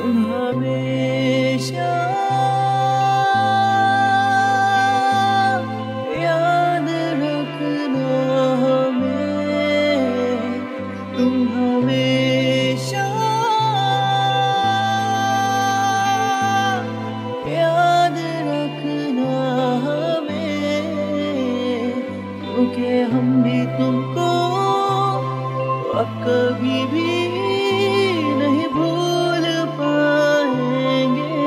तुम हमेशा याद रखना हमें, तुम हमेशा याद रखना हमें, क्योंकि हम भी तुमको अब कभी भी नहीं भूल पाएंगे,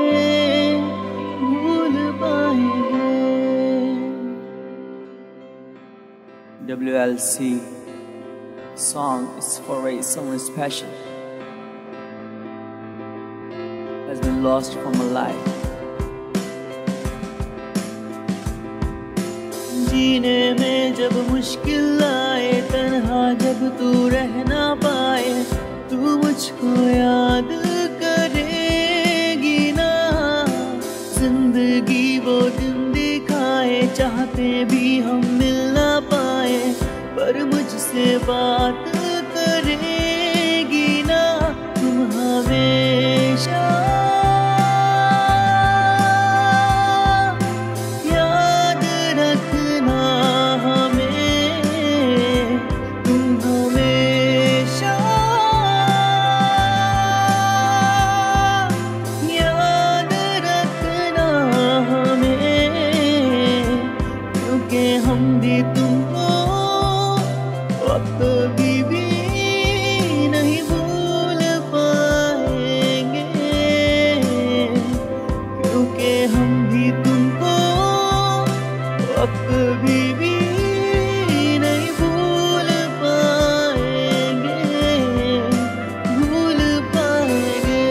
भूल पाएंगे। WLC song is for someone special has been lost from my life. जीने में जब मुश्किल आए, तन्हा जब तू रह ना पाए, तू मुझको याद करेगी ना। जिंदगी वो दिन दिखाए, चाहते भी हम मिल ना पाए, पर मुझसे बात करेगी ना। तुम हमेशा याद रखना हमें, तुम हमेशा याद रखना हमें, क्योंकि हम भी तुमको अब कभी भी नहीं भूल पाएंगे, क्योंकि हम भी तुमको अब कभी भी नहीं भूल पाएंगे, भूल पाएंगे।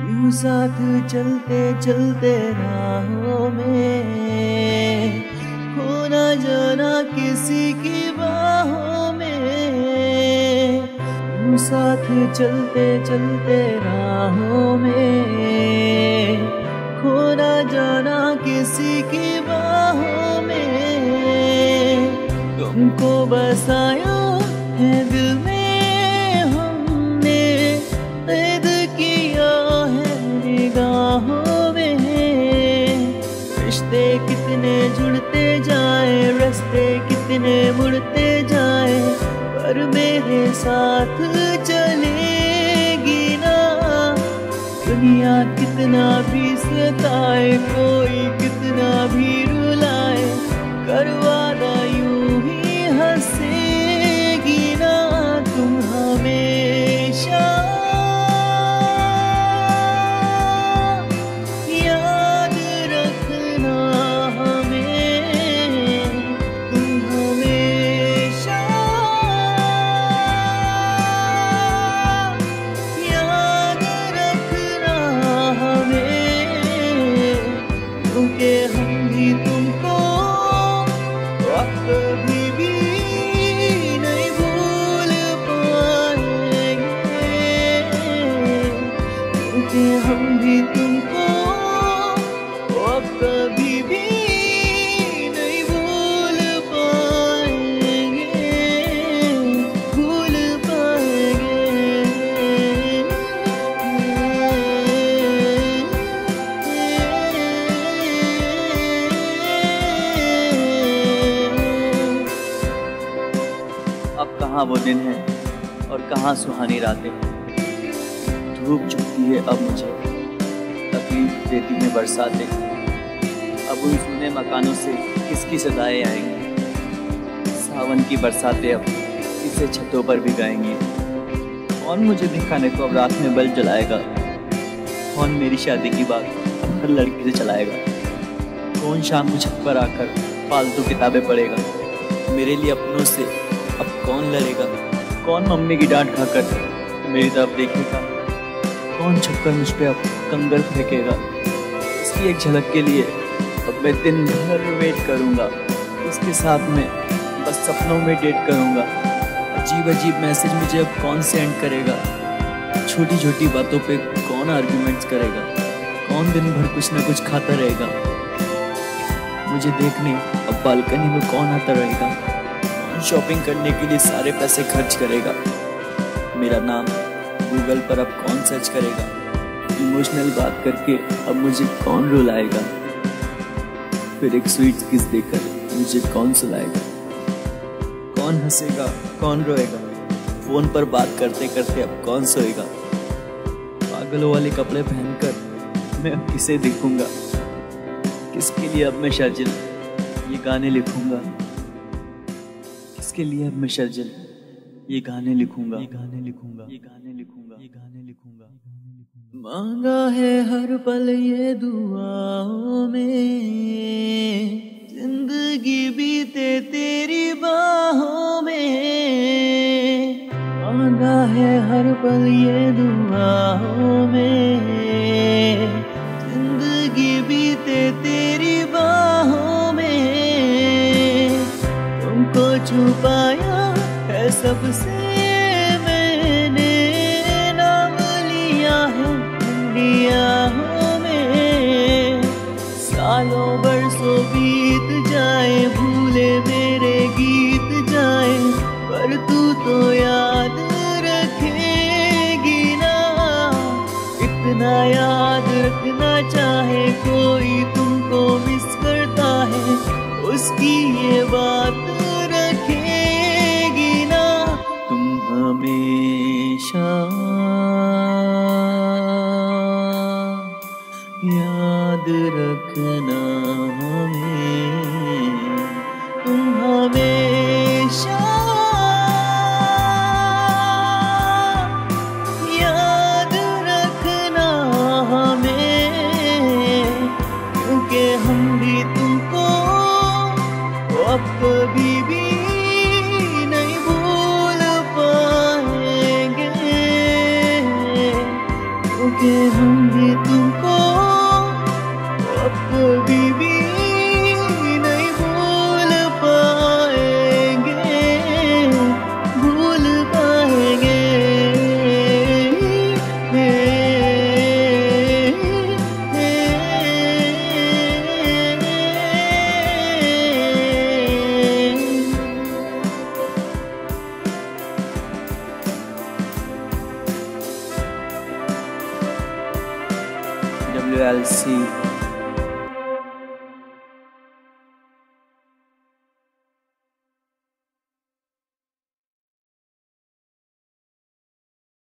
यूं साथ चलते चलते राहों में, खो ना जाना किसी की बाहों में। यूं साथ चलते चलते राहों में, खो ना जाना किसी की बाहों में। तुमको बसाया है दिल में हमने, कैद किया है निगाहों में। रिश्ते कितने जुड़ते जाए, रास्ते कितने मुड़ते जाए, पर मेरे साथ चलेगी ना। दुनिया कितना भी सताए, कोई कितना भी रुलाए, करवादा यूं ही हंसेगी ना। तुम हमेशा याद रखना हमें, तुम हमेशा याद रखना हमें, क्योंकि हम भी तुमको अब कभी भी नहीं भूल पाएंगे, क्योंकि हम भी तुमको अब कभी भी नहीं भूल पाएंगे, भूल पाएंगे। अब कहाँ वो दिन है और कहाँ सुहानी रातें। धूप चुभती है अब मुझे, तकलीफ देती है बरसातें। अब उन सुने मकानों से किसकी सदाएं आएंगी। सावन की बरसातें अब किसे छतों पर भी गाएंगी। कौन मुझे दिखाने को अब रात में बल्ब जलाएगा। कौन मेरी शादी की बात अब हर लड़की से चलाएगा। कौन शाम को छत पर आकर फालतू किताबें पढ़ेगा। मेरे लिए अपनों से अब कौन लड़ेगा। कौन मम्मी की डांट खाकर मेरी तरफ देखेगा। कौन छुपकर मुझ पे अब कंगन फेंकेगा। इसकी एक झलक के लिए अब मैं दिन भर वेट करूंगा। इसके साथ में बस और सपनों में डेट करूँगा। अजीब अजीब मैसेज मुझे अब कौन सेंड करेगा? छोटी छोटी बातों पे कौन आर्ग्यूमेंट्स करेगा? कौन दिन भर कुछ ना कुछ खाता रहेगा? मुझे देखने अब बालकनी में कौन आता रहेगा? कौन शॉपिंग करने के लिए सारे पैसे खर्च करेगा? मेरा नाम गूगल पर अब कौन सर्च करेगा? इमोशनल बात करके अब मुझे कौन रुलाएगा? फिर एक स्वीट किस देकर मुझे कौन सुलाएगा? कौन हंसेगा, कौन रोएगा? फोन पर बात करते करते अब कौन सोएगा? पागलों वाले कपड़े पहनकर मैं अब किसे दिखूंगा? किसके लिए अब मैं शर्जिल ये गाने लिखूंगा? किसके लिए अब मैं शर्जिल ये गाने लिखूंगा? ये गाने लिखूंगा, ये गाने लिखूंगा, ये गाने लिखूंगा। मांगा है हर पल ये दुआओं में, जिंदगी बीते तेरी बाहों में। मांगा है हर पल ये दुआओं में, जिंदगी बीते तेरी बाहों में। तुमको छुपाया है सबसे मैंने, नाम लिया है दुनियाओं में। सालों बरसों बीत जाए, भूले मेरे गीत जाए, पर तू तो याद रखेगी ना। इतना याद रखना चाहे कोई तुमको मिस करता है, उसकी ये बात रखेगी ना। तुम हमेशा याद रखना हमें, तुम हमेशा याद रखना हमें। क्योंकि हम भी तुमको अब कभी भी नहीं भूल पाएंगे, क्योंकि हम भी तुमको अब कभी भी नहीं भूल पाएंगे, भूल पाएंगे। WLC